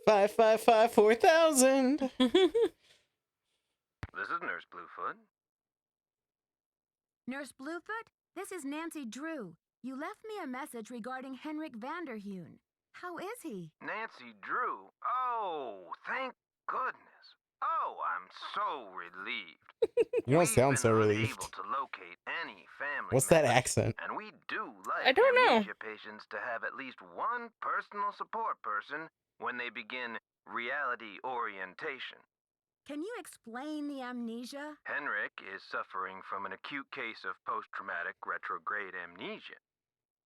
555 4000. This is Nurse Bluefoot. Nurse Bluefoot, this is Nancy Drew. You left me a message regarding Henrik Vanderheun. How is he? Nancy Drew? Oh, thank goodness. Oh, I'm so relieved. You don't We've sound been so relieved. unable to locate any family What's that members, accent? and we do like I don't know. amnesia patients to have at least one personal support person when they begin reality orientation. Can you explain the amnesia? Henrik is suffering from an acute case of post-traumatic retrograde amnesia.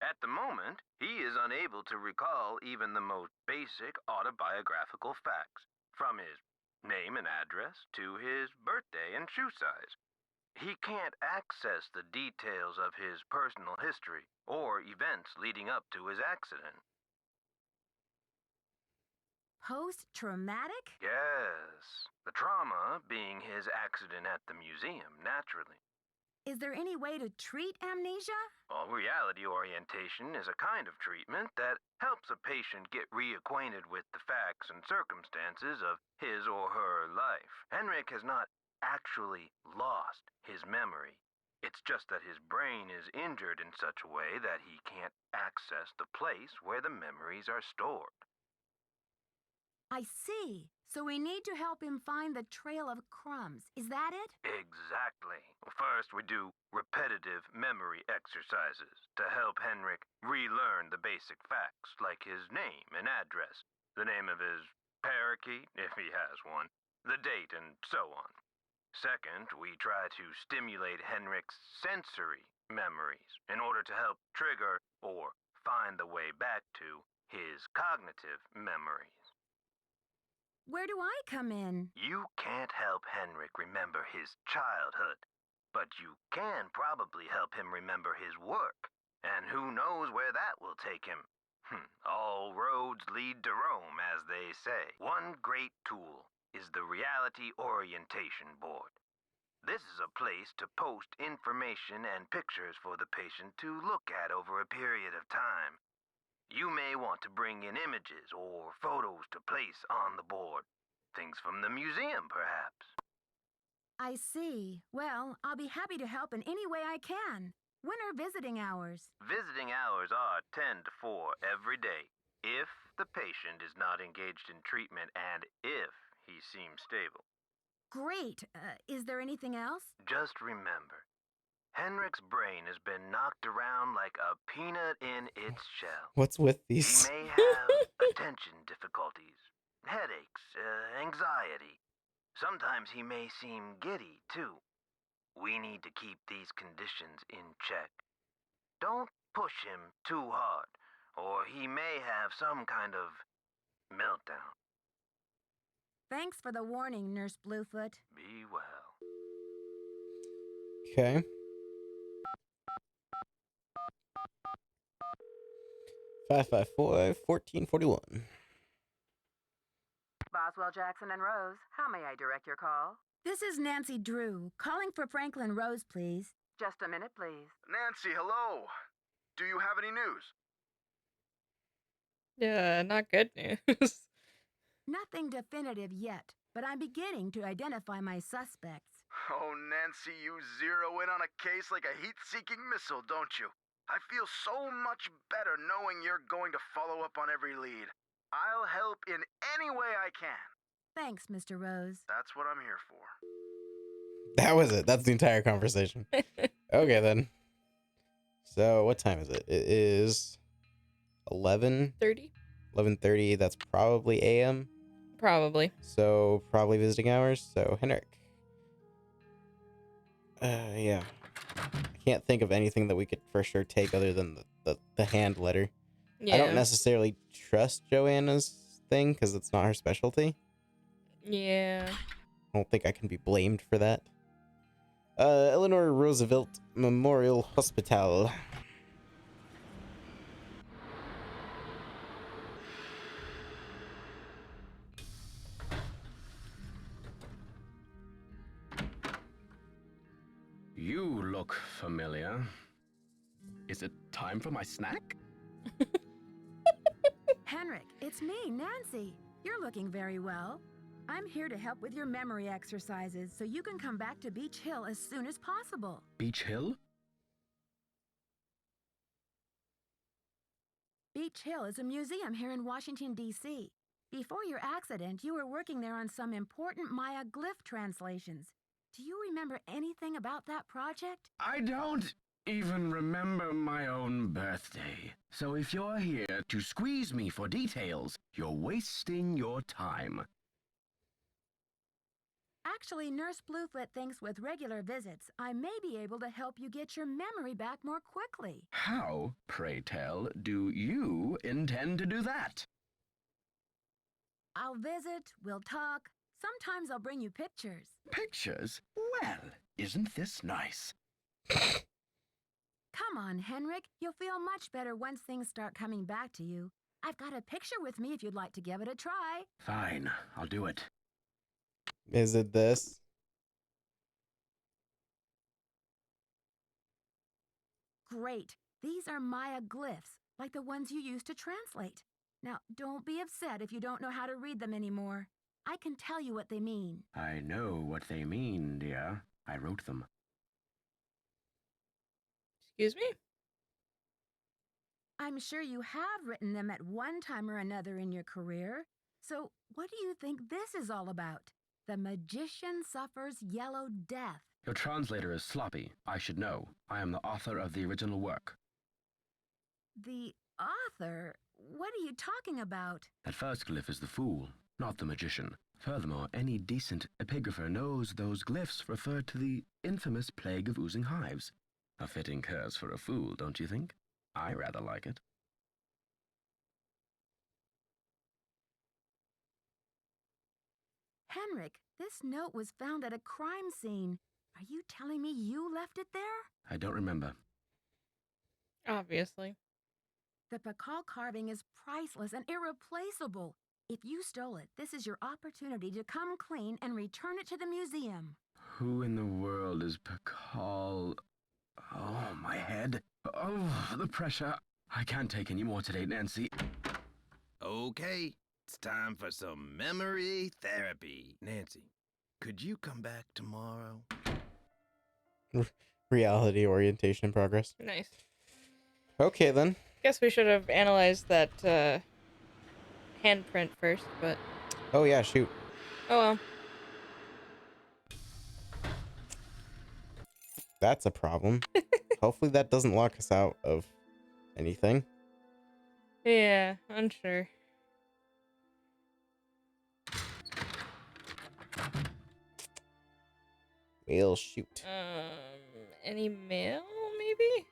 At the moment, he is unable to recall even the most basic autobiographical facts, from his name and address to his birthday and shoe size. He can't access the details of his personal history or events leading up to his accident. Post-traumatic? Yes, the trauma being his accident at the museum, naturally. Is there any way to treat amnesia? Well, reality orientation is a kind of treatment that helps a patient get reacquainted with the facts and circumstances of his or her life. Henrik has not actually lost his memory. It's just that his brain is injured in such a way that he can't access the place where the memories are stored. I see. So we need to help him find the trail of crumbs. Is that it? Exactly. First, we do repetitive memory exercises to help Henrik relearn the basic facts, like his name and address, the name of his parakeet, if he has one, the date, and so on. Second, we try to stimulate Henrik's sensory memories in order to help trigger or find the way back to his cognitive memories. Where do I come in? You can't help Henrik remember his childhood, but you can probably help him remember his work, and who knows where that will take him. All roads lead to Rome, as they say. One great tool is the Reality Orientation Board. This is a place to post information and pictures for the patient to look at over a period of time. You may want to bring in images or photos to place on the board. Things from the museum, perhaps. I see. Well, I'll be happy to help in any way I can. When are visiting hours? Visiting hours are 10 to 4 every day, if the patient is not engaged in treatment and if he seems stable. Great. Is there anything else? Just remember, Henrik's brain has been knocked around like a peanut in its shell. What's with He these? may have attention difficulties, headaches, anxiety. Sometimes he may seem giddy, too. We need to keep these conditions in check. Don't push him too hard, or he may have some kind of meltdown. Thanks for the warning, Nurse Bluefoot. Be well. Okay. 554-1441. Boswell, Jackson, and Rose, how may I direct your call? This is Nancy Drew, calling for Franklin Rose, please. Just a minute, please. Nancy, hello. Do you have any news? Yeah, not good news. Nothing definitive yet, but I'm beginning to identify my suspects. Oh, Nancy, you zero in on a case like a heat-seeking missile, don't you? I feel so much better knowing you're going to follow up on every lead. I'll help in any way I can. Thanks, Mr. Rose. That's what I'm here for. That was it. That's the entire conversation. Okay, then. So, what time is it? It is 30? 11:30. That's probably AM. Probably. So, probably visiting hours. So, Henrik. Yeah. I can't think of anything that we could for sure take other than the hand letter. Yeah. I don't necessarily trust Joanna's thing because it's not her specialty. Yeah. I don't think I can be blamed for that. Eleanor Roosevelt Memorial Hospital. You look familiar. Is it time for my snack? Henrik, it's me, Nancy. You're looking very well. I'm here to help with your memory exercises so you can come back to Beach Hill as soon as possible. Beach Hill? Beach Hill is a museum here in Washington, D.C. Before your accident, you were working there on some important Maya glyph translations. Do you remember anything about that project? I don't even remember my own birthday. So if you're here to squeeze me for details, you're wasting your time. Actually, Nurse Bluefoot thinks with regular visits, I may be able to help you get your memory back more quickly. How, pray tell, do you intend to do that? I'll visit, we'll talk. Sometimes I'll bring you pictures. Pictures? Well, isn't this nice? Come on, Henrik. You'll feel much better once things start coming back to you. I've got a picture with me if you'd like to give it a try. Fine, I'll do it. Is it this? Great. These are Maya glyphs, like the ones you used to translate. Now, don't be upset if you don't know how to read them anymore. I can tell you what they mean. I know what they mean, dear. I wrote them. Excuse me? I'm sure you have written them at one time or another in your career. So, what do you think this is all about? The magician suffers yellow death. Your translator is sloppy. I should know. I am the author of the original work. The author? What are you talking about? That first glyph is the fool, not the magician. Furthermore, any decent epigrapher knows those glyphs refer to the infamous plague of oozing hives. A fitting curse for a fool, don't you think? I rather like it. Henrik, this note was found at a crime scene. Are you telling me you left it there? I don't remember. Obviously. The Pakal carving is priceless and irreplaceable. If you stole it, this is your opportunity to come clean and return it to the museum. Who in the world is Pakal? Oh, my head. Oh, the pressure. I can't take any more today, Nancy. Okay, it's time for some memory therapy. Nancy, could you come back tomorrow? Reality orientation in progress. Nice. Okay, then. Guess we should have analyzed that handprint first, but... Oh, yeah, shoot. Oh well. That's a problem. Hopefully that doesn't lock us out of anything. Yeah, unsure. We'll shoot. Any mail, maybe?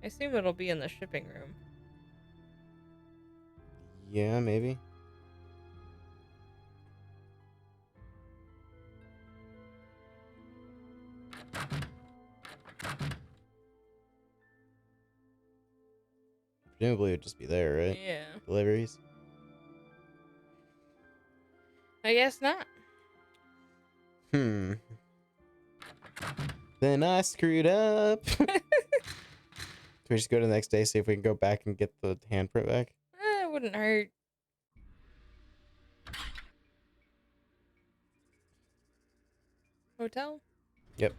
I assume it'll be in the shipping room. Yeah, maybe. Presumably it would just be there, right? Yeah. Deliveries. I guess not. Then I screwed up. Do we just go to the next day, see if we can go back and get the handprint back? It wouldn't hurt. Hotel? Yep.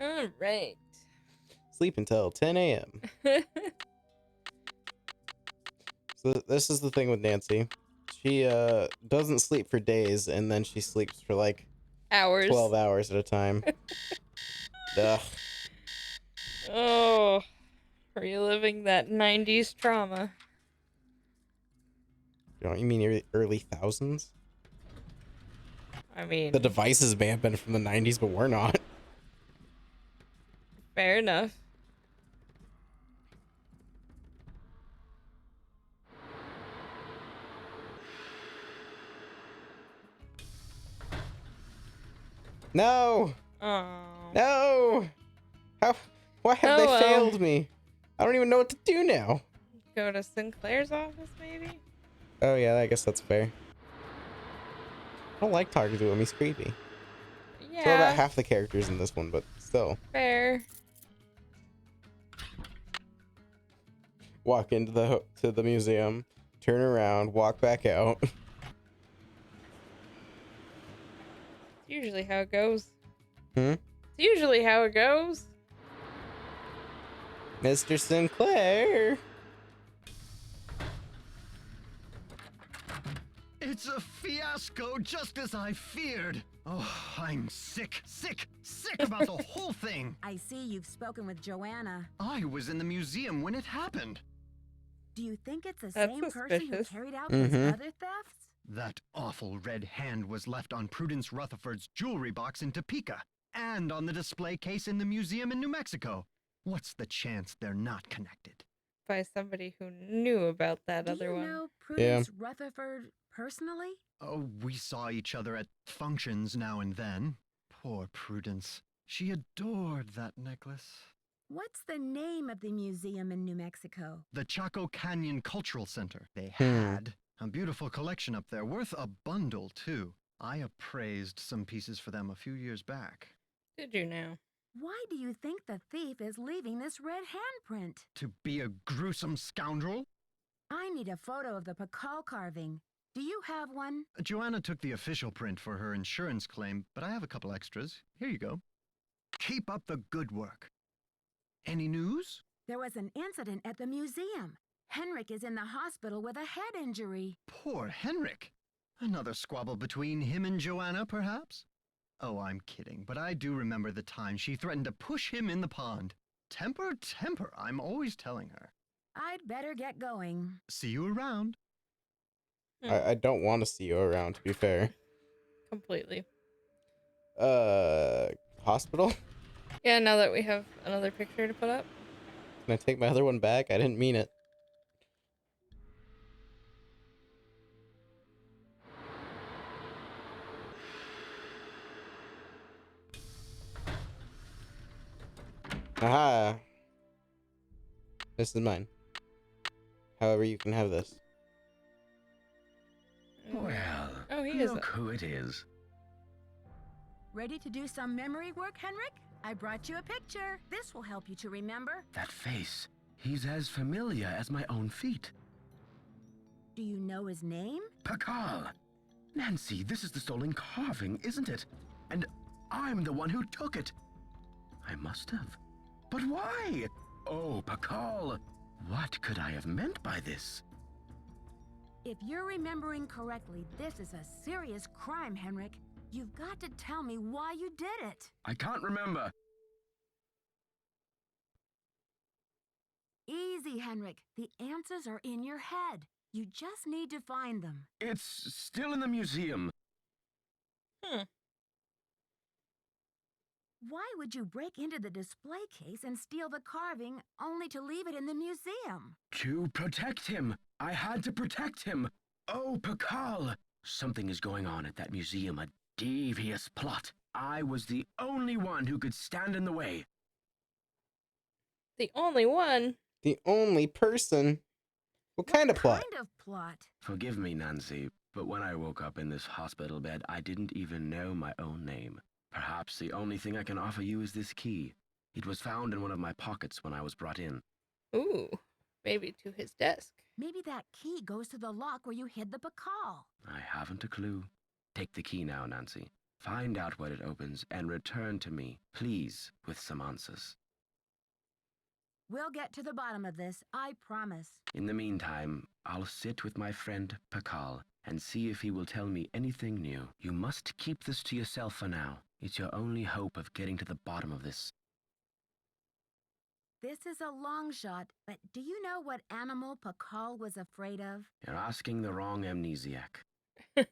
All right. Sleep until 10 a.m. So this is the thing with Nancy. She doesn't sleep for days, and then she sleeps for like Hours. 12 hours at a time. Ugh. Oh, reliving that 90s trauma. You mean early thousands? I mean, The devices may have been from the 90s, but we're not. fair enough. No! Oh. No! Why have they Oh, well. failed me? I don't even know what to do now. Go to Sinclair's office, maybe? Oh yeah, I guess that's fair. I don't like talking to him. He's creepy. Yeah. So about half the characters in this one, but still. Fair. Walk into the museum, turn around, walk back out. Usually how it goes. Hmm? It's usually how it goes. Mr. Sinclair. It's a fiasco, just as I feared. Oh, I'm sick about the whole thing. I see you've spoken with Joanna. I was in the museum when it happened. Do you think it's the That's same person who suspicious. carried out these Mhm. other thefts? That awful red hand was left on Prudence Rutherford's jewelry box in Topeka, and on the display case in the museum in New Mexico. What's the chance they're not connected? By somebody who knew about that Do other you one. know Prudence Rutherford personally? Oh, we saw each other at functions now and then. Poor Prudence. She adored that necklace. What's the name of the museum in New Mexico? The Chaco Canyon Cultural Center. They Hmm. had a beautiful collection up there, worth a bundle, too. I appraised some pieces for them a few years back. Did you now? Why do you think the thief is leaving this red handprint? To be a gruesome scoundrel? I need a photo of the Pakal carving. Do you have one? Joanna took the official print for her insurance claim, but I have a couple extras. Here you go. Keep up the good work. Any news? There was an incident at the museum. Henrik is in the hospital with a head injury. Poor Henrik. Another squabble between him and Joanna, perhaps? Oh, I'm kidding, but I do remember the time she threatened to push him in the pond. Temper, temper, I'm always telling her. I'd better get going. See you around. I don't want to see you around, to be fair. Completely. Hospital? Yeah, now that we have another picture to put up. Can I take my other one back? I didn't mean it. Aha! This is mine. However, you can have this. Well, Oh, he is. look who it is. Ready to do some memory work, Henrik? I brought you a picture. This will help you to remember. That face. He's as familiar as my own feet. Do you know his name? Pakal! Nancy, this is the stolen carving, isn't it? And I'm the one who took it. I must have. But why? Oh, Pakal! What could I have meant by this? If you're remembering correctly, this is a serious crime, Henrik. You've got to tell me why you did it. I can't remember. Easy, Henrik. The answers are in your head. You just need to find them. It's still in the museum. Why would you break into the display case and steal the carving only to leave it in the museum? To protect him. I had to protect him. Oh, Pakal! Something is going on at that museum, a devious plot. I was the only one who could stand in the way. The only one. The only person. What kind of plot? Kind of plot. Forgive me, Nancy, but when I woke up in this hospital bed, I didn't even know my own name. Perhaps the only thing I can offer you is this key. It was found in one of my pockets when I was brought in. Ooh, maybe to his desk. Maybe that key goes to the lock where you hid the Pakal. I haven't a clue. Take the key now, Nancy. Find out what it opens and return to me, please, with some answers. We'll get to the bottom of this, I promise. In the meantime, I'll sit with my friend Pakal and see if he will tell me anything new. You must keep this to yourself for now. It's your only hope of getting to the bottom of this. This is a long shot, but do you know what animal Pakal was afraid of? You're asking the wrong amnesiac. Do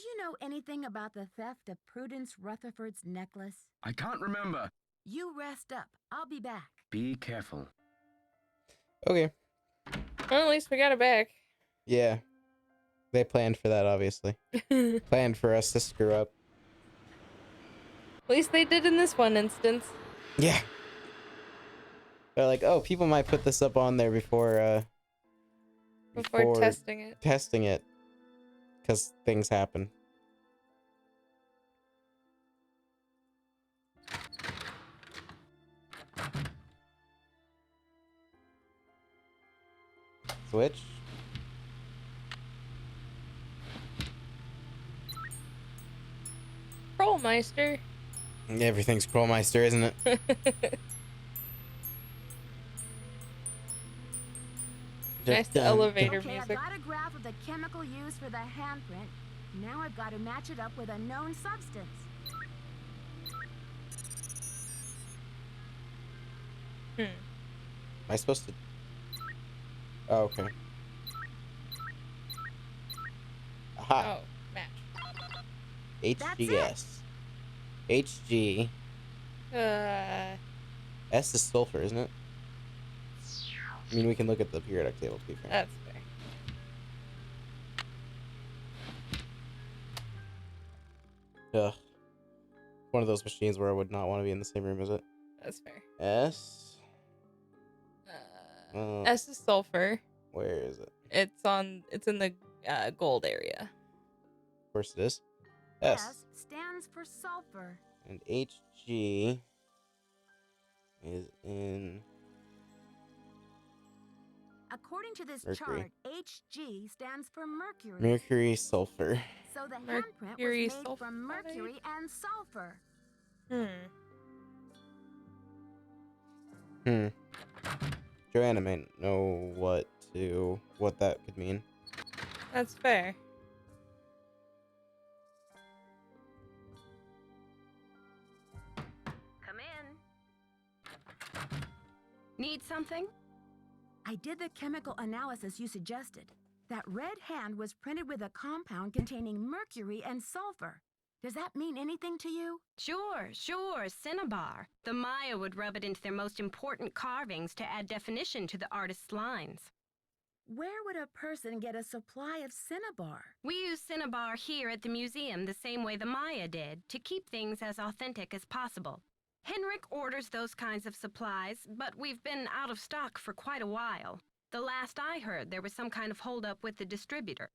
you know anything about the theft of Prudence Rutherford's necklace? I can't remember. You rest up. I'll be back. Be careful. Okay. Well, at least we got it back. Yeah. They planned for that, obviously. At Planned for us to screw up. least they did in this one instance. Yeah. They're like, oh, people might put this up on there before Before testing it. Testing it, because things happen. Switch. Trollmeister. Everything's Krollmeister, isn't it? Nice elevator Okay, music. I got a graph of the chemical used for the handprint. Now I've got to match it up with a known substance. Am I supposed to? Oh, okay. Aha. Oh, match. HGS. HG. S is sulfur, isn't it? I mean, we can look at the periodic table to be fair. That's fair. Ugh. One of those machines where I would not want to be in the same room as it. That's fair. S. S is sulfur. Where is it? It's in the gold area. Of course it is. S. S stands for sulfur. And HG is in According to this Mercury. chart, HG stands for mercury. mercury sulfur. So the handprint Mercury was made sulfide? from mercury and sulfur. Joanna may know what that could mean. That's fair. Come in. Need something? I did the chemical analysis you suggested. That red hand was printed with a compound containing mercury and sulfur. Does that mean anything to you? Sure, cinnabar. The Maya would rub it into their most important carvings to add definition to the artist's lines. Where would a person get a supply of cinnabar? We use cinnabar here at the museum the same way the Maya did, to keep things as authentic as possible. Henrik orders those kinds of supplies, but we've been out of stock for quite a while. The last I heard, there was some kind of holdup with the distributor.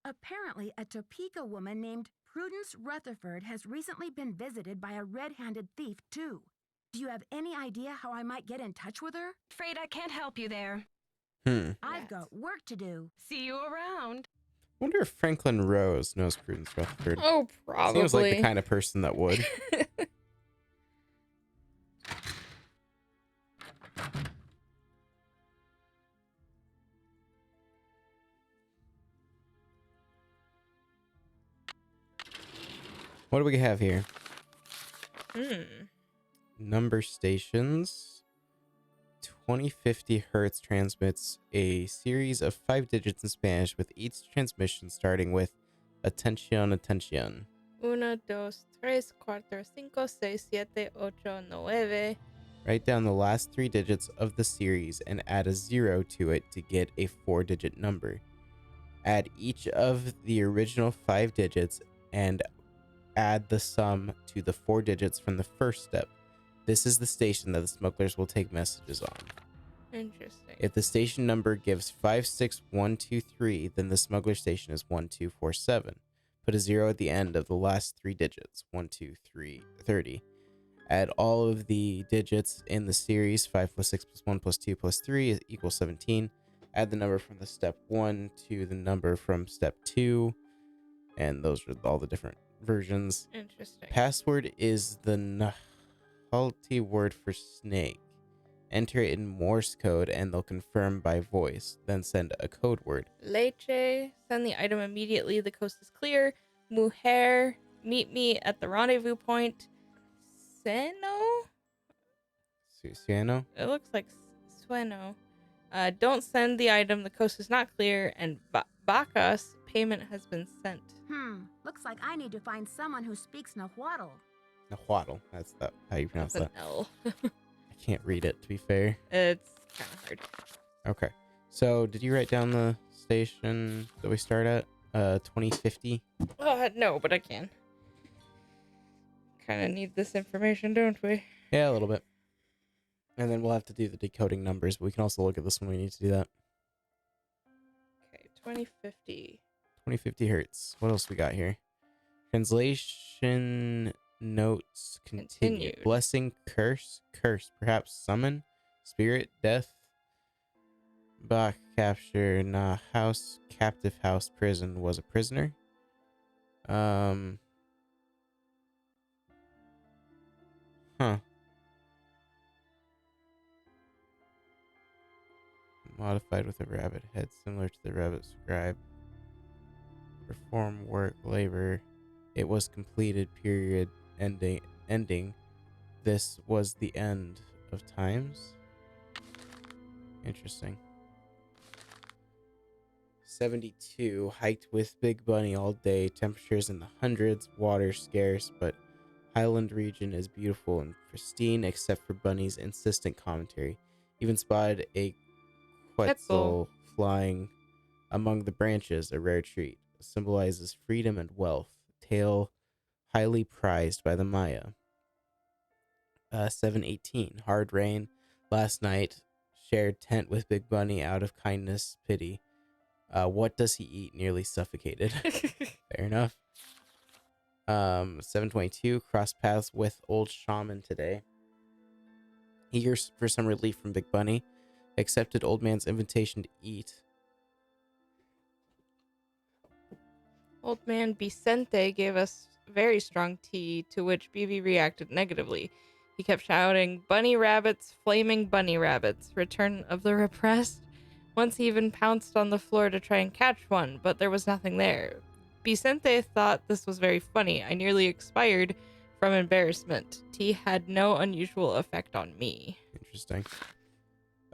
Apparently, a Topeka woman named Prudence Rutherford has recently been visited by a red-handed thief, too. Do you have any idea how I might get in touch with her? Afraid I can't help you there. I've got work to do. See you around. Wonder if Franklin Rose knows Prudence Rutherford. Oh, probably. Seems like the kind of person that would. What do we have here? Number stations. 2050 Hertz transmits a series of 5 digits in Spanish, with each transmission starting with Atención, atención. 1, 2, 3, 4, 5, 6, 7, 8, 9. Write down the last 3 digits of the series and add a 0 to it to get a 4-digit number. Add each of the original 5 digits and add the sum to the 4 digits from the first step. This is the station that the smugglers will take messages on. Interesting. If the station number gives 56123, then the smuggler station is 1247. Put a 0 at the end of the last 3 digits, 1, 2, 3, 30. Add all of the digits in the series, 5 plus 6 plus 1 plus 2 plus 3 equals 17. Add the number from the step 1 to the number from step 2. And those are all the different versions. Interesting. Password is the Nahulti word for snake. Enter it in Morse code and they'll confirm by voice. Then send a code word. Leche. Send the item immediately. The coast is clear. Mujer. Meet me at the rendezvous point. Seno? Susiano? It looks like Sueno. Don't send the item. The coast is not clear. And Bacchus, payment has been sent. Looks like I need to find someone who speaks Nahuatl. Nahuatl. That's how you pronounce That's that. an L. I can't read it, to be fair. It's kind of hard. Okay. So, did you write down the station that we start at? 2050? No, but I can. Kind of need this information, don't we? Yeah, a little bit. And then we'll have to do the decoding numbers, but we can also look at this when we need to do that. 2050. 2050 hertz. What else we got here? Translation notes continue. Continued. Blessing, curse, perhaps summon, spirit, death, Bach capture, nah, house, captive house, prison, was a prisoner. Huh. Modified with a rabbit head, similar to the rabbit scribe. Perform work, labor. It was completed, period, ending. This was the end of times. Interesting. 72. Hiked with Big Bunny all day. Temperatures in the hundreds. Water scarce, but Highland region is beautiful and pristine except for Bunny's insistent commentary. Even spotted a quetzal flying among the branches, a rare treat. Symbolizes freedom and wealth. Tale highly prized by the Maya. 718. Hard rain. Last night. Shared tent with Big Bunny out of kindness, pity. What does he eat? Nearly suffocated. Fair enough. 722. Cross paths with old shaman today. Eager for some relief from Big Bunny. Accepted old man's invitation to eat. Old man Vicente gave us very strong tea, to which BB reacted negatively. He kept shouting, "Bunny rabbits, flaming bunny rabbits, return of the repressed." Once he even pounced on the floor to try and catch one, but there was nothing there. Vicente thought this was very funny. I nearly expired from embarrassment. Tea had no unusual effect on me. Interesting.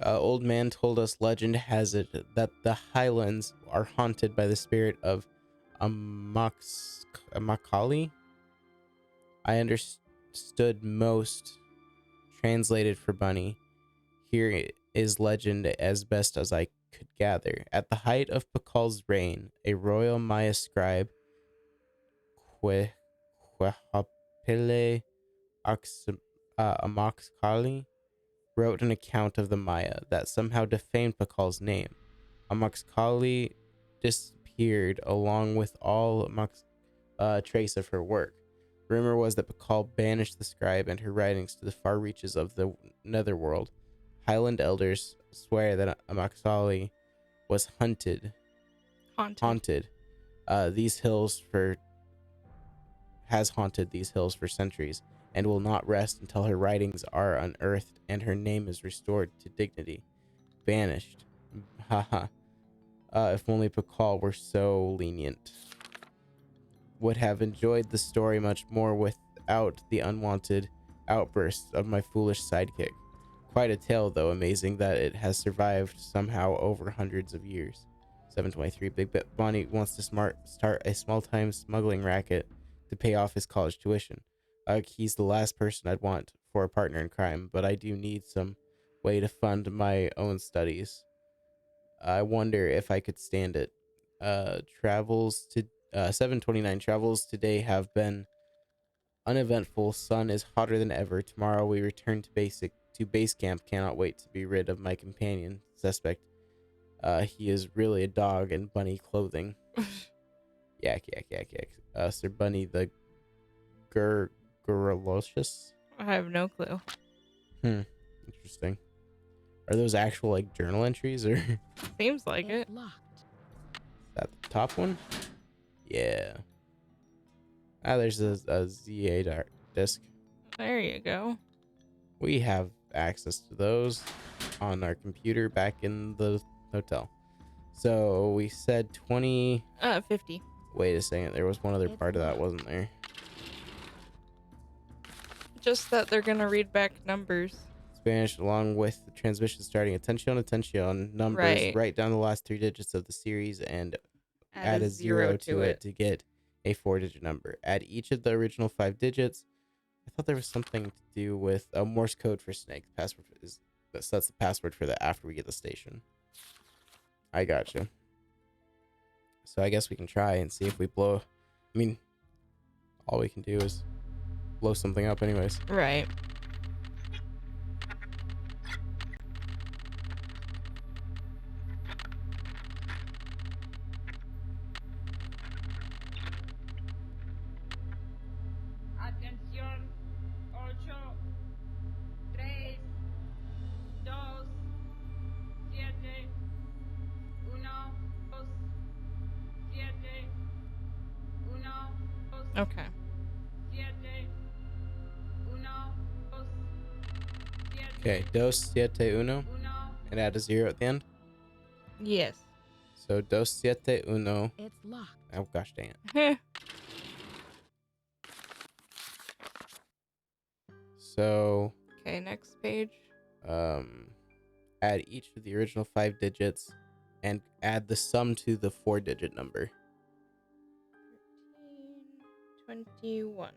Old man told us legend has it that the highlands are haunted by the spirit of Amakali. I understood most translated for Bunny. Here is legend as best as I could gather. At the height of Pakal's reign, a royal Maya scribe, Quehapile Amaxkali, wrote an account of the Maya that somehow defamed Pakal's name. Amaxkali disappeared along with all trace of her work. Rumor was that Pakal banished the scribe and her writings to the far reaches of the netherworld. Highland elders swear that Amaxkali was haunted. Has haunted these hills for centuries and will not rest until her writings are unearthed and her name is restored to dignity. Banished. Haha. If only Pakal were so lenient. Would have enjoyed the story much more without the unwanted outbursts of my foolish sidekick. Quite a tale, though, amazing that it has survived somehow over hundreds of years. 723. Big Bonnie wants to start a small-time smuggling racket to pay off his college tuition. He's the last person I'd want for a partner in crime, but I do need some way to fund my own studies. I wonder if I could stand it. 729. Travels today have been uneventful. Sun is hotter than ever. Tomorrow we return to base camp. Cannot wait to be rid of my companion suspect. He is really a dog in bunny clothing. Yak. Sir Bunny the Gurlocious. I have no clue. Interesting. Are those actual like journal entries or? Seems like it. Locked. That the top one? Yeah. There's a ZA disk. There you go. We have access to those on our computer back in the hotel. So we said 20. 50. Wait a second. There was one other part of that, wasn't there? Just that they're gonna read back numbers. Spanish along with the transmission starting attention numbers. Right. Write down the last 3 digits of the series and add a 0 to it to get a 4-digit number. Add each of the original 5 digits. I thought there was something to do with a Morse code for Snake. Password is that's the password for that after we get the station. I gotcha. So I guess we can try and see if we blow. I mean, all we can do is blow something up anyways. Right. Okay, dos siete uno, and add a 0 at the end. Yes. So dos siete uno. It's locked. Oh gosh dang it. Heh. So Okay, next page. add each of the original 5 digits and add the sum to the 4-digit number. 21.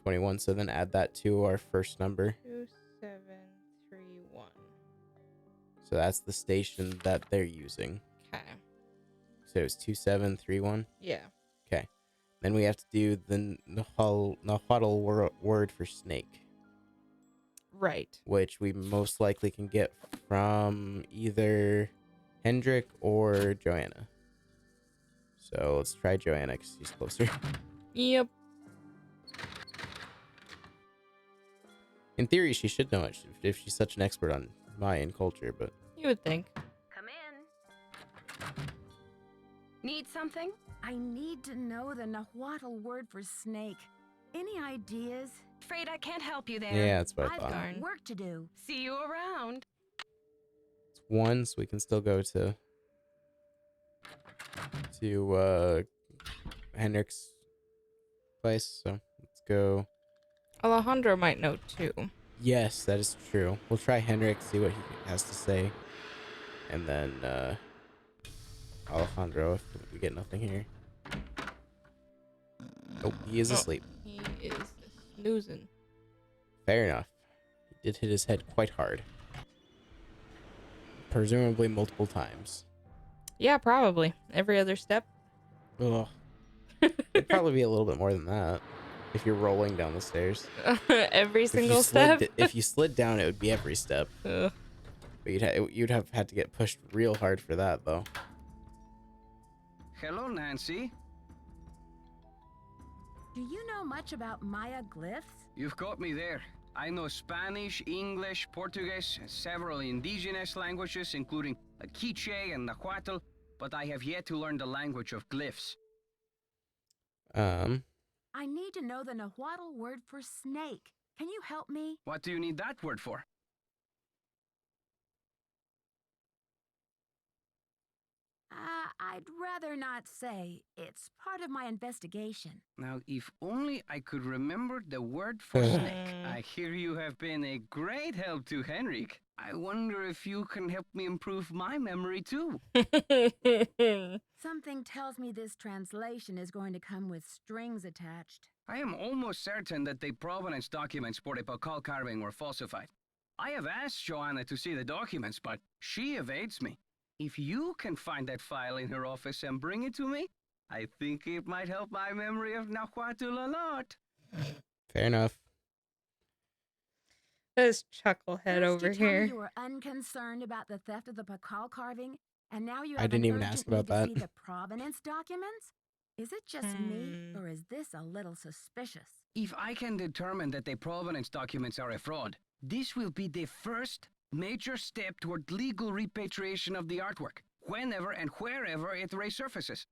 21. So then add that to our first number. 2731. So that's the station that they're using. Okay. So it's 2731. Yeah. Okay. Then we have to do the Nahuatl word for snake, Right. which we most likely can get from either Hendrik or Joanna. So let's try Joanna because she's closer. Yep. In theory, she should know it if she's such an expert on Mayan culture, but You would think. Come in. Need something? I need to know the Nahuatl word for snake. Any ideas? Afraid I can't help you there. yeah, that's what I I've thought. got Darn. work to do. See you around. It's 1, so we can still go to Hendrik's place. So let's go. Alejandro might know too. Yes, that is true. We'll try Hendrik, see what he has to say, and then Alejandro if we get nothing here. Oh, he is asleep. He is snoozing. Fair enough. He did hit his head quite hard. Presumably multiple times. Yeah, probably. Every other step. Ugh. It'd probably be a little bit more than that if you're rolling down the stairs. Every If you single step. if you slid down, it would be every step. Ugh. But you'd have had to get pushed real hard for that, though. Hello, Nancy. Do you know much about Maya glyphs? You've got me there. I know Spanish, English, Portuguese, and several indigenous languages, including Quiche and Nahuatl, but I have yet to learn the language of glyphs. I need to know the Nahuatl word for snake. Can you help me? What do you need that word for? I'd rather not say. It's part of my investigation. Now, if only I could remember the word for snake. I hear you have been a great help to Henrik. I wonder if you can help me improve my memory too. Something tells me this translation is going to come with strings attached. I am almost certain that the provenance documents for the Pakal carving were falsified. I have asked Joanna to see the documents, but she evades me. If you can find that file in her office and bring it to me, I think it might help my memory of Nahuatl a lot. Fair enough. This chucklehead First over you told me here. you were unconcerned about the theft of the Pakal carving, and now you I have didn't an even urgent ask about need to that. see the provenance documents? Is it just me, or is this a little suspicious? If I can determine that the provenance documents are a fraud, this will be the first major step toward legal repatriation of the artwork, whenever and wherever it resurfaces.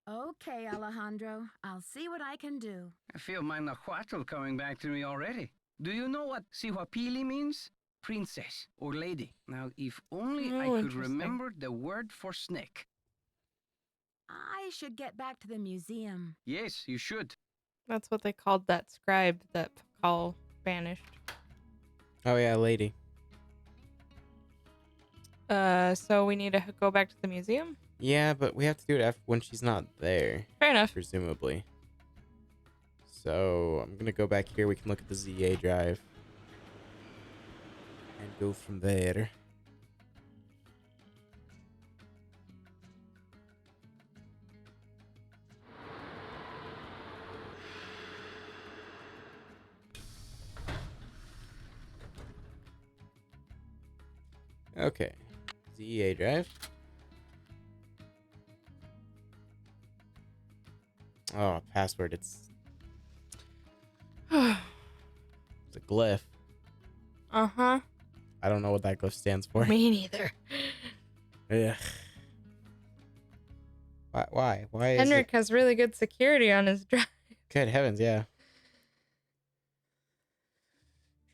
Okay, Alejandro. I'll see what I can do. I feel my Nahuatl coming back to me already. Do you know what Sihuapili means? Princess or lady. Now, if only I could interesting. remember the word for snake. I should get back to the museum. Yes, you should. That's what they called that scribe that Pakal banished. Oh yeah, lady. So we need to go back to the museum? Yeah, but we have to do it after when she's not there, Fair enough. presumably. So I'm gonna go back here. We can look at the ZA drive and go from there. Okay, ZA drive. Oh, password. It's a glyph. Uh-huh. I don't know what that glyph stands for. Me neither. Ugh. Why? Why is Henrik it? has really good security on his drive. Good heavens, yeah.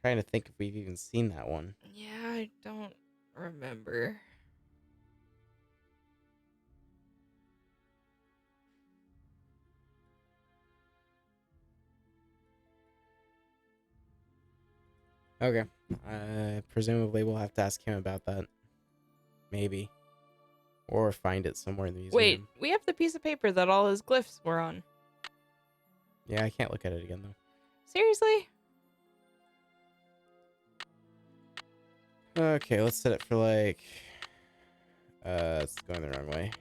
trying to think if we've even seen that one. Yeah, I don't remember. Okay. Presumably we'll have to ask him about that. Maybe. Or find it somewhere in the museum. Wait, we have the piece of paper that all his glyphs were on. Yeah, I can't look at it again, though. Seriously? Okay, let's set it for like... it's going the wrong way.